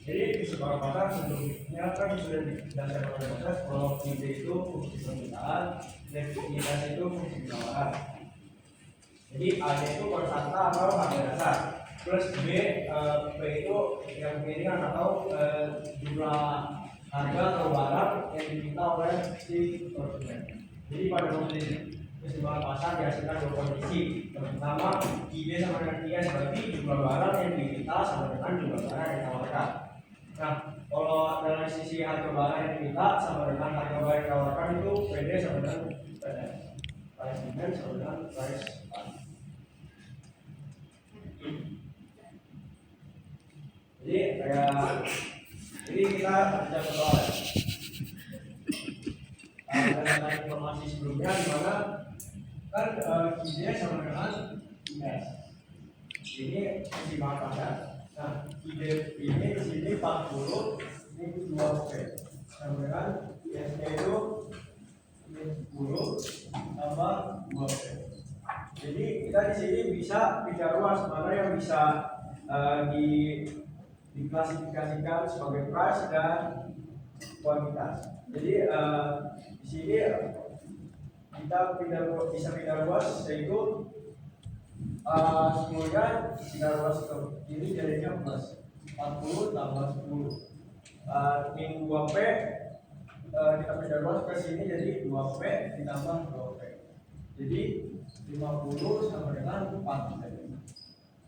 Jadi di sebuah pasar sebelumnya kan sudah dijelaskan oleh Mas kalau Q itu fungsi permintaan dan Q itu fungsi penawaran. Jadi A itu konstanta atau harga dasar, plus B itu yang piringan atau jumlah harga atau barang yang diminta oleh si konsumen. Jadi pada kondisi keseimbangan pasar dihasilkan dua kondisi. Yang pertama, ID sama dengan IS, berarti jumlah barang yang diminta sama dengan jumlah barang yang ditawarkan. Nah, kalau dari sisi harga barang yang diminta sama dengan harga barang yang ditawarkan itu PD sama dengan PD. Price demand sama dengan price supply. Jadi ini kita bisa soal dengan informasi sebelumnya di mana kan ide sama dengan IS. Ini keseimbangan pasar. Nah, ide ini di sini 40, ini 2P. Sama dengan IS-nya itu 10 tambah 2P. Jadi kita di sini bisa bicara luas mana yang bisa diklasifikasikan sebagai price dan kuantitas. Jadi di sini kita bisa pindah luas yaitu semuanya pindah luas ke kiri jadinya plus 40 tambah 10 min 2P kita pindah luas ke sini jadi 2P ditambah 2P. Jadi 50 sama dengan 4.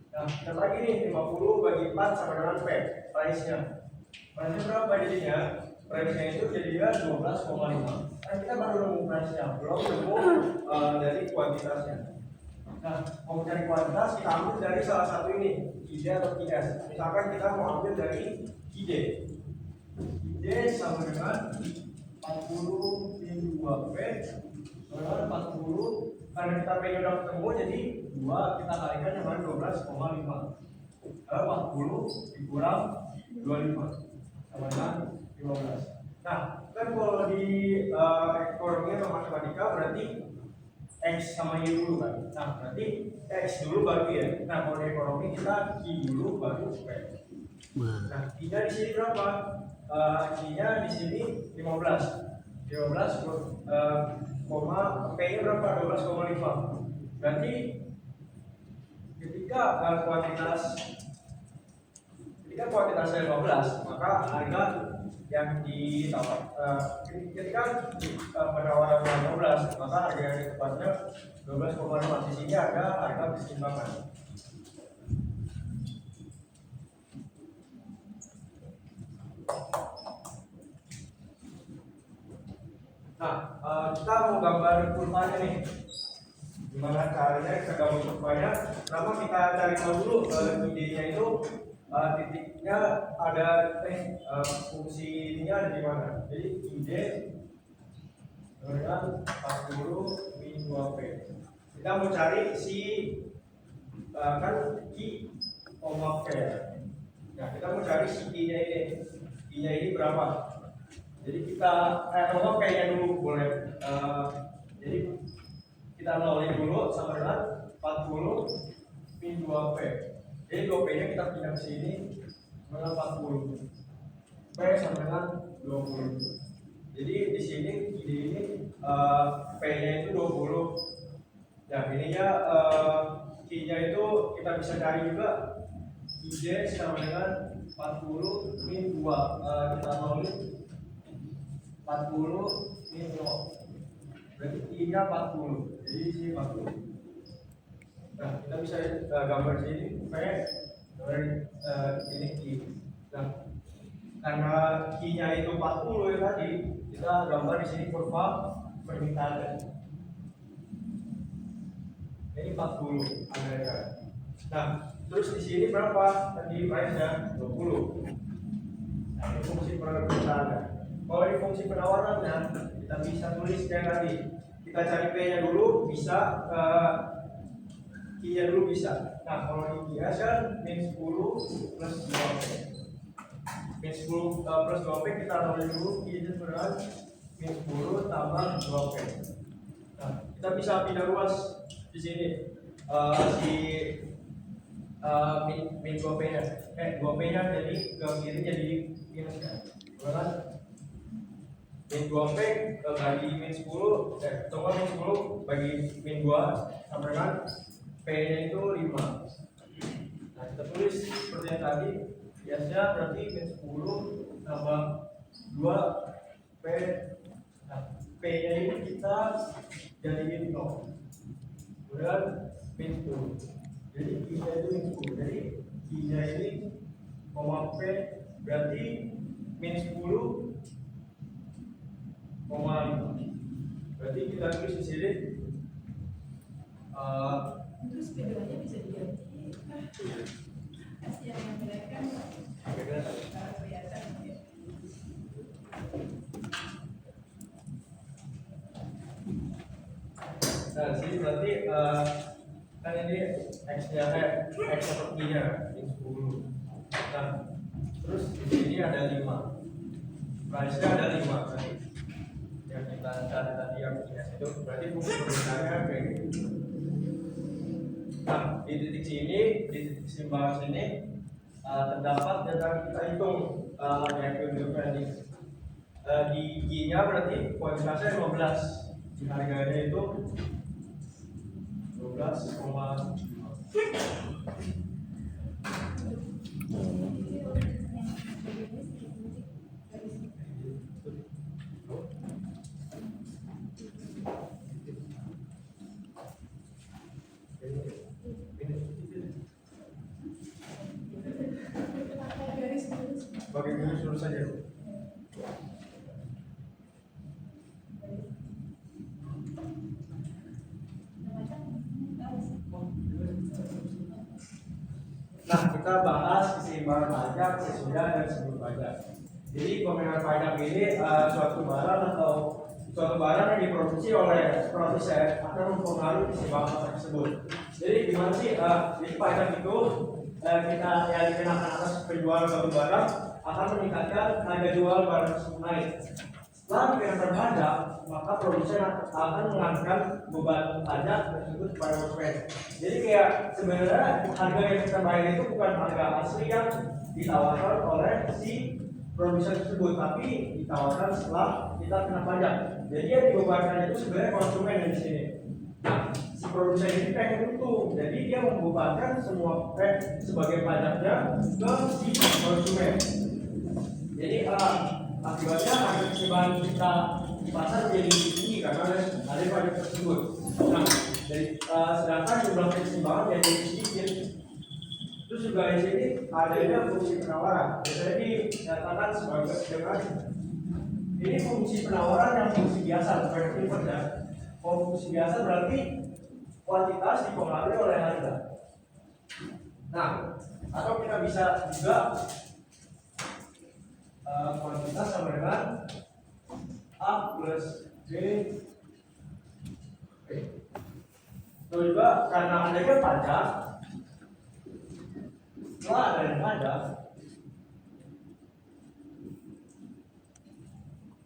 Nah, kita lagi nih 50 bagi 4 sama dengan P, price-nya. Price-nya berapa jadinya? Price-nya itu jadinya 12,5. Kan kita baru nemu price-nya, belum nemu dari kuantitasnya. Nah, mau cari kuantitas kita ambil dari salah satu ini, ID atau IS. Misalkan kita mau ambil dari ID. ID sama dengan 40 min 2P dengan 40. Karena kita P udah ketemu jadi 2 kita kalikan dengan 12,5. Kalau 40 dikurang 25 sama dengan 15. Nah, kan kalau di ekonomi atau matematika berarti X sama Y dulu kan. Nah, berarti X dulu baru Y. Nah, kalau di ekonomi kita Y dulu baru P. Nah, Y-nya di sini berapa? Y-nya di sini 15. 15 P-nya berapa? 12,5. Berarti ketika kuantitasnya 15, maka harga yang ditawar ketika penawaran 15, maka harga yang ditawarnya 12,5. Di sini ada harga keseimbangan. Nah, kita mau gambar kurvanya nih. Gimana caranya kita gambar kurvanya? Pertama kita cari tahu dulu idenya itu titiknya ada fungsi ininya ada di mana. Jadi ide dengan 40 min 2P. Kita mau cari si kan I, P. Nah, kita mau cari si I-nya ini. I-nya ini berapa? Jadi kita P-nya dulu boleh. Jadi kita nolin dulu sama dengan 40 min 2P. Jadi 2P-nya kita pindah ke sini dengan 40. P sama dengan 20. Jadi di sini ide ini P-nya itu 20. Nah, ininya I-nya itu kita bisa cari juga. Ide sama dengan 40 min 2. Kita nolin 40 min 0. Berarti I-nya 40. Jadi di sini 40. Nah, kita bisa gambar sini P dari ini I. Nah, karena I-nya itu 40 ya tadi, kita gambar di sini kurva permintaan. Ini 40 harganya. Nah, terus di sini berapa? Tadi price-nya 20. Nah, ini fungsi permintaan. Kalau di fungsi penawarannya, kita bisa tulis kayak tadi. Kita cari P-nya dulu, bisa I-nya dulu bisa. Nah, kalau di IAS kan min 10 plus 2P. Min 10 plus 2P kita nolin dulu, I-nya sebenarnya min 10 tambah 2P. Nah, kita bisa pindah luas di sini. Si min 2P nya 2P nya jadi ke kiri jadi minus kan, kan min 2P bagi min 10 tunggu min 10 bagi min 2 sama dengan P nya itu 5. Nah kita tulis seperti yang tadi, biasanya berarti min 10 tambah 2 P. Nah P nya ini kita jadiin 0, kemudian min 10. Jadi I nya itu min 10. Jadi I nya ini koma P berarti min 10 koma 5. Berarti kita tulis di sini terus keduanya bisa diganti. Kasih yang membedakan kelihatan. Nah, sini berarti kan ini X-nya X sepertinya min 10. Nah, terus di sini ada 5. Price-nya ada 5 tadi. Yang kita cari tadi yang itu berarti fungsi perbedaan kayak gitu. Nah, di titik sini, di titik keseimbangan sini terdapat data kita hitung equilibrium ini. Di G-nya berarti kuantitasnya 15. Di harganya itu 12,5. Bagi garis lurus saja. Nah, kita bahas keseimbangan pajak sesudah dan sebelum pajak. Jadi pemenang pajak ini suatu barang atau suatu barang yang diproduksi oleh produsen akan mempengaruhi keseimbangan pajak tersebut. Jadi gimana sih? Jadi pajak itu kita yang dikenakan atas penjualan suatu barang akan meningkatkan harga jual barang tersebut naik. Setelah dikenakan pajak, maka produsen akan mengenakan beban pajak tersebut kepada konsumen. Jadi kayak sebenarnya harga yang kita bayar itu bukan harga asli yang ditawarkan oleh si produsen tersebut, tapi ditawarkan setelah kita kena pajak. Jadi yang dibebankan itu sebenarnya konsumen di sini. Nah, si produsen ini pengen untung, jadi dia membebankan semua sebagai pajaknya ke si konsumen. Jadi akibatnya harga keseimbangan kita di pasar jadi tinggi karena ada pajak tersebut. Nah, sedangkan jumlah keseimbangan jadi sedikit. Terus juga di sini adanya fungsi penawaran. Biasanya dinyatakan sebagai dengan ini fungsi penawaran yang fungsi biasa, bukan privat ya. Kalau fungsi biasa berarti kuantitas dipengaruhi oleh harga. Nah, atau kita bisa juga kuantitas sama dengan A plus B. Itu juga karena adanya pajak. Setelah adanya pajak,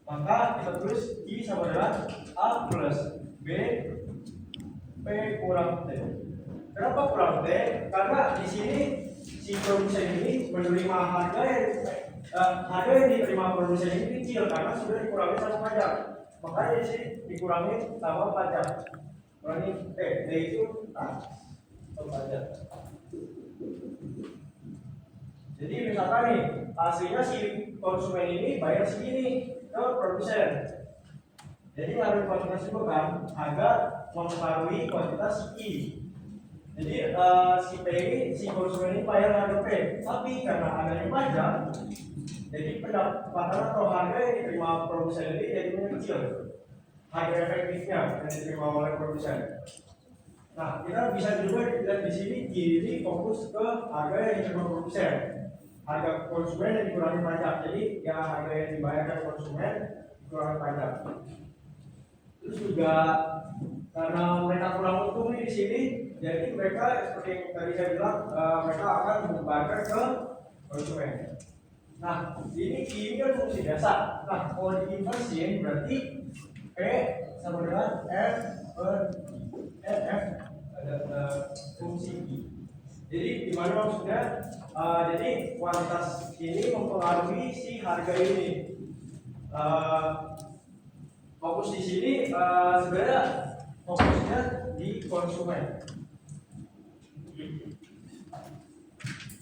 maka kita tulis I sama dengan A plus B P kurang T. Kenapa kurang T? Karena di sini si produsen ini menerima harga yang diterima produsen ini kecil karena sudah dikurangi sama pajak. Makanya di sini dikurangi sama pajak. Kurangi T itu sama pajak. Jadi misalkan nih hasilnya si konsumen ini bayar segini ke produsen. Jadi harus kuantitas itu kan harga mempengaruhi kuantitas I. Jadi si P ini si konsumen ini bayar harga P, tapi karena adanya pajak, jadi pendapatan atau harga yang diterima produsen ini jadi mengecil. Harga efektifnya yang diterima oleh produsen. Nah, kita bisa juga lihat di sini kiri fokus ke harga yang diterima produsen. Harga konsumen yang dikurangi pajak. Jadi ya harga yang dibayarkan konsumen dikurangi pajak. Terus juga karena mereka kurang untung di sini, jadi mereka seperti yang tadi saya bilang mereka akan membebankan ke konsumen. Nah, ini kan fungsi biasa. Nah, kalau diinversin berarti P sama dengan F per F ada fungsi I. Jadi gimana maksudnya? Jadi kuantitas ini mempengaruhi si harga ini. Fokus di sini sebenarnya fokusnya di konsumen.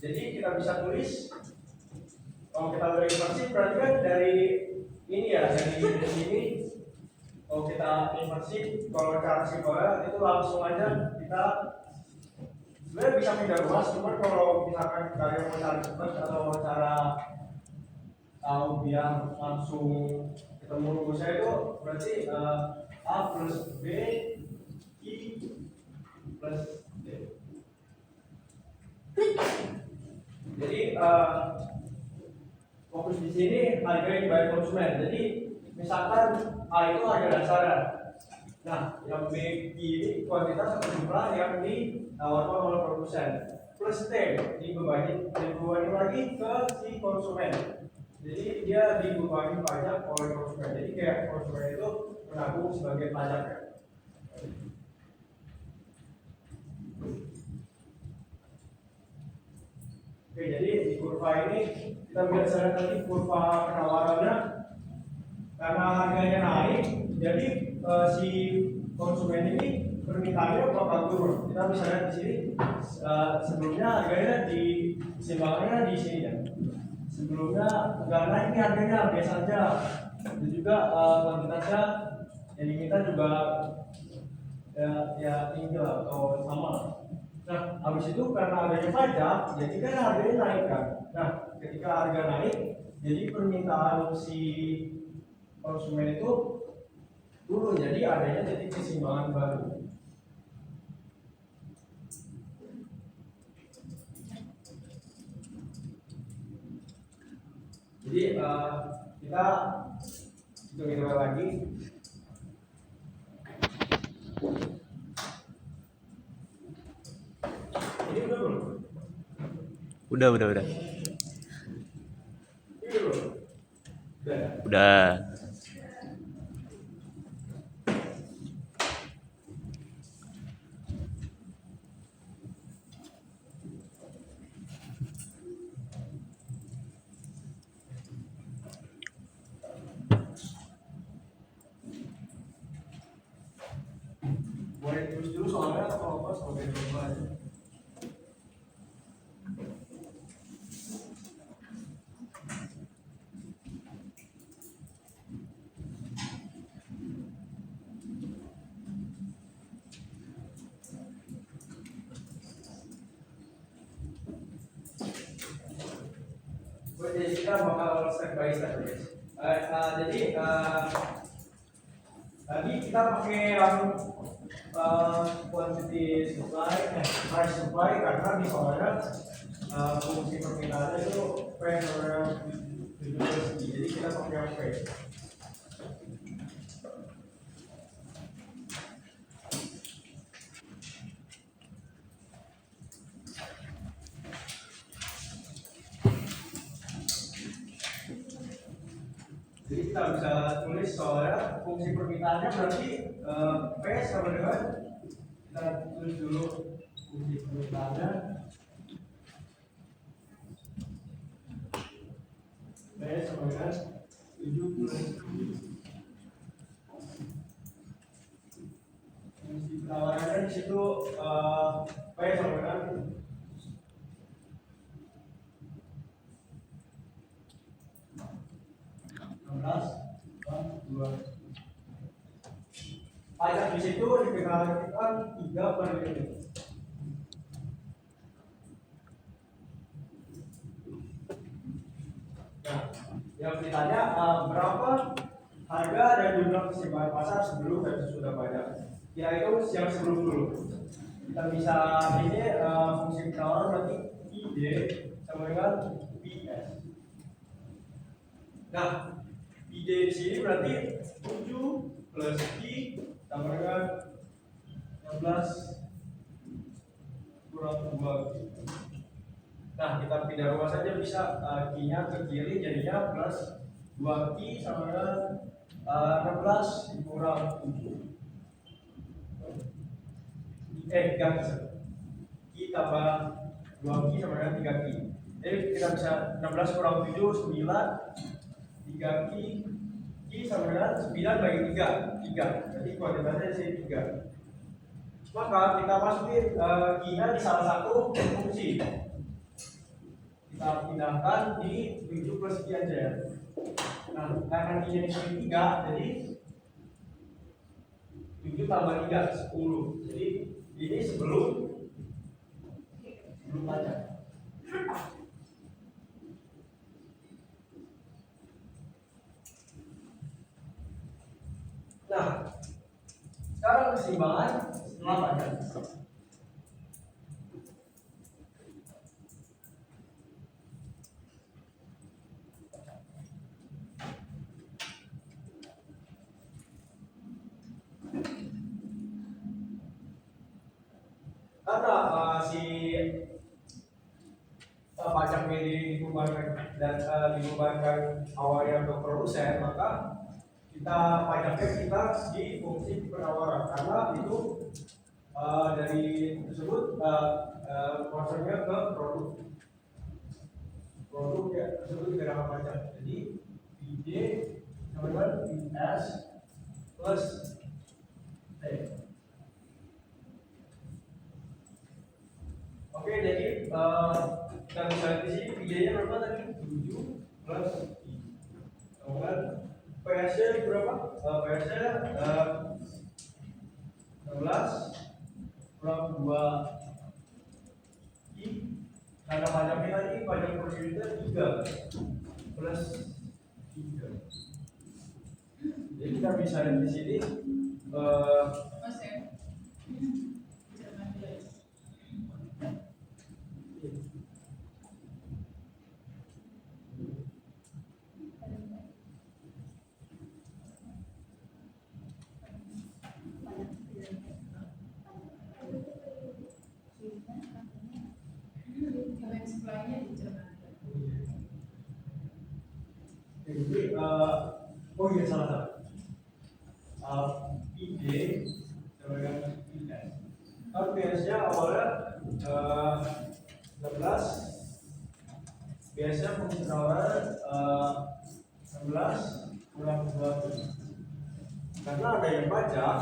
Jadi kita bisa tulis, kalau kita berinversi berarti kan dari ini ya, dari sini. Kalau kita inversi, kalau cara simpelnya itu langsung aja kita sebenarnya bisa pindah ruas, cuma kalau misalkan kalian mau cari cepat atau cara tahu biar langsung ketemu rumusnya itu berarti A plus B I plus D. Jadi fokus di sini harga yang dibayar konsumen. Jadi misalkan A itu harga dasar. Nah, yang B ini kuantitas atau jumlah yang ditawarkan oleh produsen. Plus T dibebani lagi ke si konsumen. Jadi dia dibebani pajak oleh konsumen. Jadi kayak konsumen itu menanggung sebagai pajak ya. Oke, jadi di kurva ini kita biasanya tadi kurva penawarannya karena harganya naik, jadi si konsumen ini permintaannya bakal turun. Kita bisa lihat di sini sebelumnya harganya di keseimbangannya di sini ya. Sebelumnya nggak naik nih harganya biasa aja. Dan juga kuantitasnya yang diminta juga ya tinggi lah atau sama. Nah, habis itu karena adanya pajak, jadi kan harganya naik kan. Nah, ketika harga naik, jadi permintaan si konsumen itu turun, jadi adanya titik keseimbangan baru. Jadi kita hitung lagi. Ini udah belum? Udah. Ini udah belum? Udah. Boleh tulis dulu soalnya kalau pas sebagai contoh aja. Jadi kita bakal step by step guys. Jadi tadi kita pakai yang quantity supply, price supply karena misalnya fungsi permintaannya itu P sama jadi kita pakai yang P. Jadi kita bisa tulis soalnya fungsi permintaannya berarti P sama dengan kita tulis dulu fungsi permintaannya P sama dengan 7 plus fungsi penawarannya di situ P sama dengan pajak di situ dikalikan 3 per unit. Nah, yang ditanya berapa harga dan jumlah keseimbangan pasar sebelum dan sesudah pajak. Ya itu yang sebelum dulu. Kita bisa ini fungsi penawaran berarti ID sama dengan PS. Nah, ID di sini berarti 7 plus I sama dengan 16 kurang 2. Nah, kita pindah ruas saja bisa Q-nya ke kiri jadinya plus 2Q sama dengan 16 dikurang 7. Enggak bisa. Q tambah 2Q sama dengan 3Q. Jadi kita bisa 16 kurang 7, 9, 3Q, Q sama dengan 9 bagi 3, 3. Jadi kuadratnya di sini 3. Maka kita masukin Q-nya di salah satu fungsi. Kita pindahkan di 7 plus Q aja. Nah, karena Q-nya di sini 3, jadi 7 tambah 3, 10. Jadi ini sebelum pajak. Nah, sekarang keseimbangan setelah pajak. Karena si pajak ini dibebankan dan dibebankan awalnya ke produsen, maka kita pajaknya kita di fungsi penawaran karena itu dari tersebut konsennya ke produk ya tersebut dikenakan pajak. Jadi PJ sama dengan PS plus T. Oke, jadi kita bisa lihat di sini PJ-nya berapa tadi? 7 plus I. Kemudian PS-nya berapa? PS-nya 16 kurang 2 I. Karena pajaknya tadi pajak produsen 3 plus 3. Jadi kita bisa lihat di sini jadi oh iya salah. PJ sama dengan PS. Kan PS-nya awalnya 16, biasanya fungsi penawaran 16 kurang 20. Karena ada yang pajak,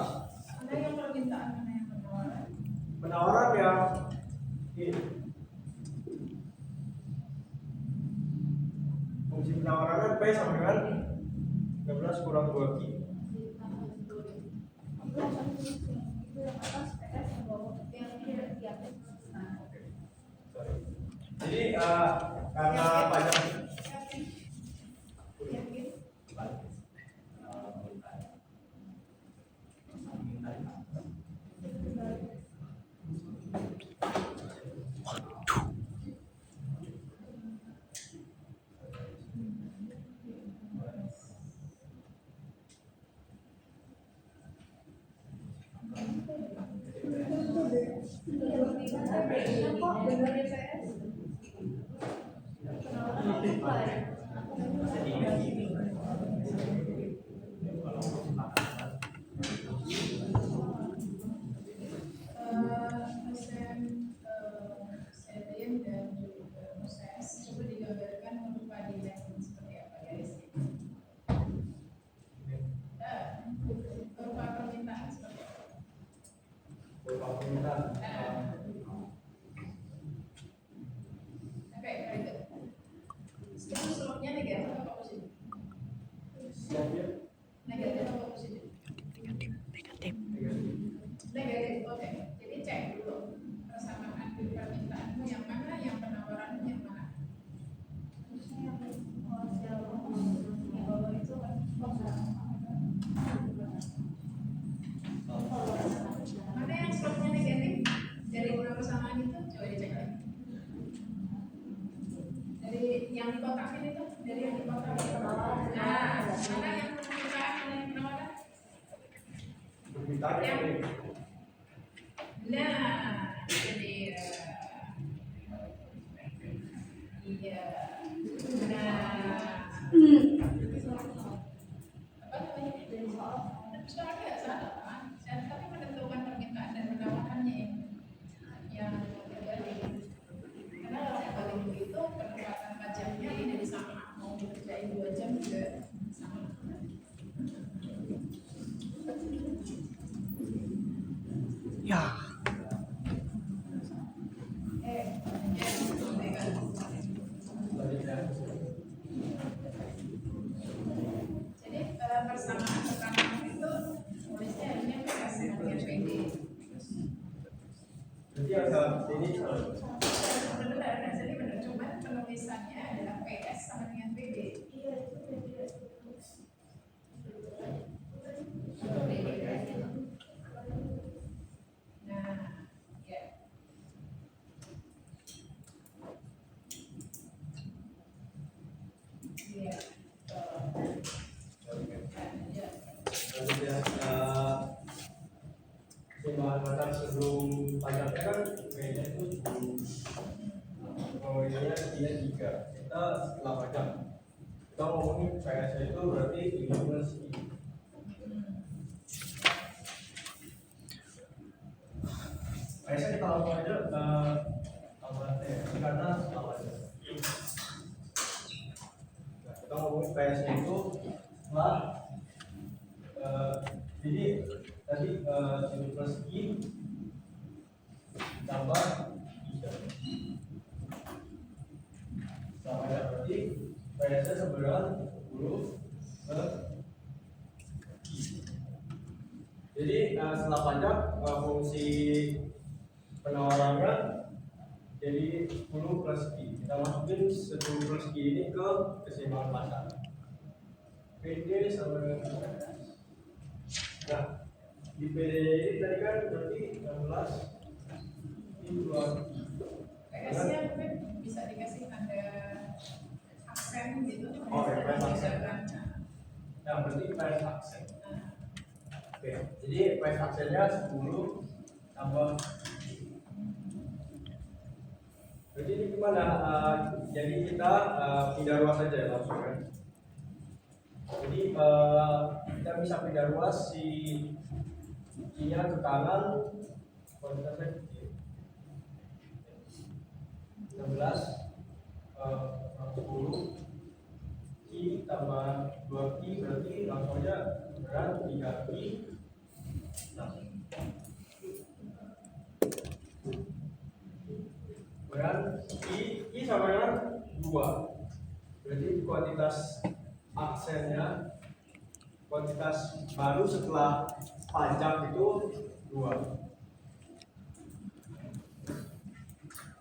ada yang permintaan, mana yang penawaran? Penawaran yang ini. Fungsi penawaran P sama dengan 13 kurang 2Q. Jadi karena pajak yang dikotakin itu dari yang dikotakin. Nah, mana yang permintaan, mana yang penawaran? permintaan. Nah, jadi iya. Nah, apa namanya? Soalnya salah kan? Tapi menentukan permintaan dan penawarannya yang terjadi. benar, jadi benar. Cuman penulisannya adalah PS sama dengan PB. Nah, ya. Iya. Kemudian pertimbangan makan sebelum pajaknya kan kayaknya itu pengaliannya dia 3, kita setelah pajak kita ngomongin PS itu berarti 15 I. PS kita langsung aja tambahnya karena setelah pajak. Nah, kita ngomongin PS itu setelah jadi tadi 15 I tambah 3. Sama ya, berarti PS-nya sebenarnya 10 ke I. Jadi setelah pajak fungsi penawarannya jadi 10 plus I. Kita masukin 10 plus I ini ke keseimbangan pasar. PD sama dengan PS. Nah, di PD ini tadi kan berarti 16 ini 2. PS-nya mungkin bisa dikasih tanda aksen gitu. Oh, ya, PS aksen. Nah, berarti PS aksen. Oke, jadi PS aksennya 10 tambah. Jadi ini gimana? Jadi kita pindah ruas saja langsung kan. Jadi kita bisa pindah ruas si I-nya ke kanan, kuantitasnya kecil. 16 10 I tambah 2 I berarti langsung aja berat 3 I. Nah, berat I sama dengan 2. Berarti kuantitas aksennya, kuantitas baru setelah pajak itu 2.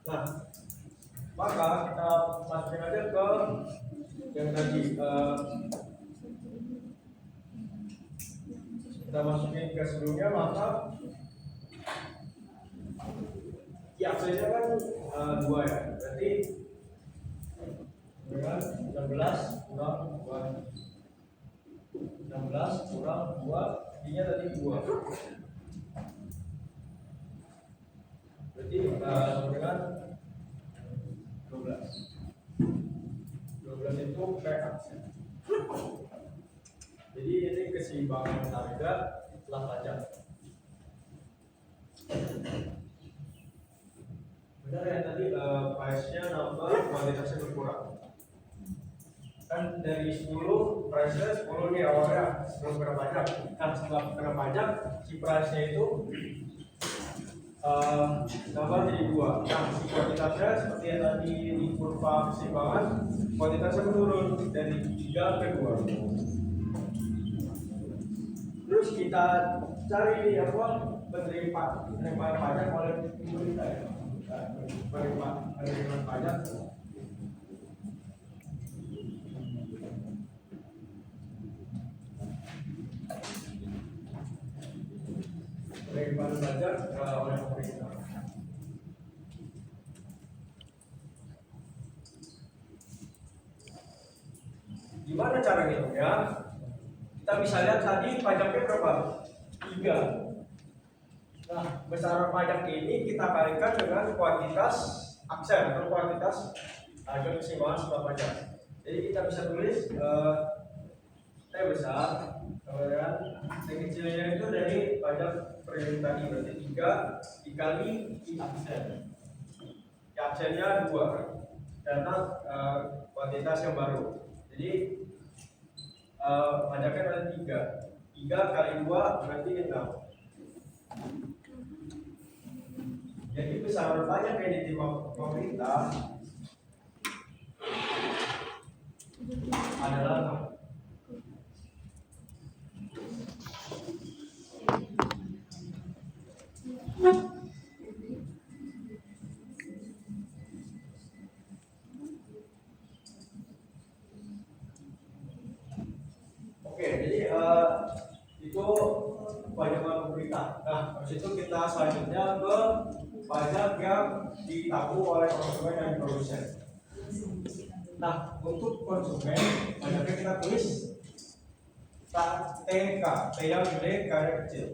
Nah, maka kita masukin aja ke yang tadi kita masukin ke sebelumnya, maka aksennya kan 2 ya, berarti dengan 16 kurang 2 16 kurang 2 I-nya tadi 2, berarti sama dengan 12 itu kayak aksen. Jadi ini keseimbangan harga setelah pajak. Benar ya tadi price-nya nambah, kuantitasnya berkurang. Kan dari 10 price-nya 10 nih awalnya sebelum kena pajak. Nah setelah kena pajak si price-nya itu nambah jadi 2. Nah si kuantitasnya seperti yang tadi di kurva keseimbangan, kuantitasnya menurun dari 3 ke 2. Terus kita cari apa penerimaan pajak oleh pemerintah ya. Penerimaan pajak oleh pemerintah. Gimana cara ngitungnya? Kita bisa lihat tadi pajaknya berapa? 3. Nah, besaran pajak ini kita kalikan dengan kuantitas aksen atau kuantitas harga keseimbangan setelah pajak. Jadi kita bisa tulis T besar, kemudian T kecilnya itu dari pajak periode tadi, berarti 3 dikali I aksen. I aksennya 2 karena kuantitas yang baru. Jadi pajaknya ada 3 kali 2 berarti 6. Jadi besaran pajak yang diterima pemerintah adalah Habis itu kita selanjutnya ke pajak yang ditanggung oleh konsumen dan produsen. Nah, untuk konsumen pajaknya kita tulis TK, T yang gede, K yang kecil.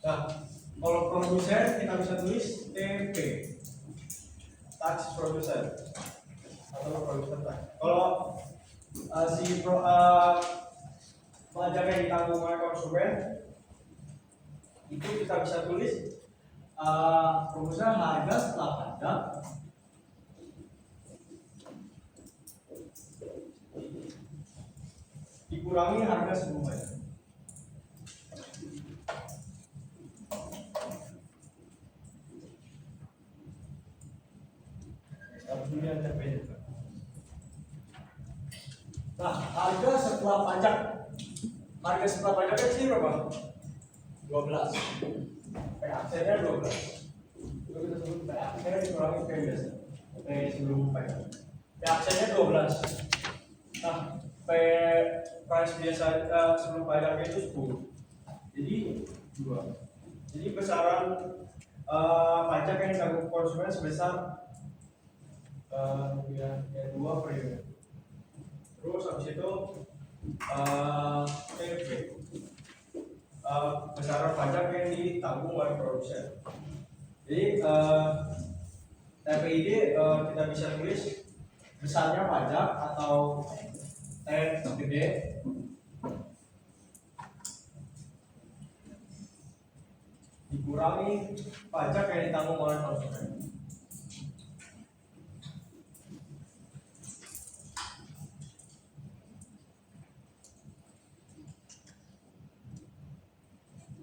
Nah, kalau produsen kita bisa tulis TP, tax producer atau producer tax. Kalau pajak yang ditanggung oleh konsumen itu kita bisa tulis rumusan harga setelah pajak dikurangi harga sebelum pajak. Nah, harga setelah pajak. Harga setelah pajaknya sih berapa? 12. P-aksennya 12. Itu kita sebut P-aksennya dikurangi P biasa. P sebelum pajak. P-aksennya 12. Nah, P price biasa sebelum pajaknya itu 10. Jadi 2. Jadi besaran pajak yang ditanggung konsumen sebesar ya 2 per unit. Terus habis itu TP, besaran pajak yang ditanggung oleh produsen. Jadi TPID kita bisa tulis besarnya pajak atau T gede dikurangi pajak yang ditanggung oleh konsumen.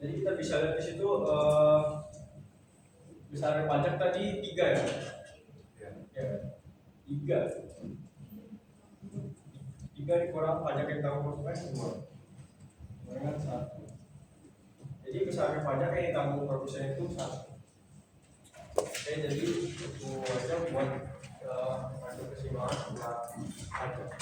Jadi kita bisa lihat di situ besar pajak tadi 3 ya. Ya. 3 dikurang pajak yang ditanggung konsumen 2. Dengan 1. Jadi besar pajak yang ditanggung produsen itu 1. Oke, jadi itu aja buat kesimpulan tentang pajak.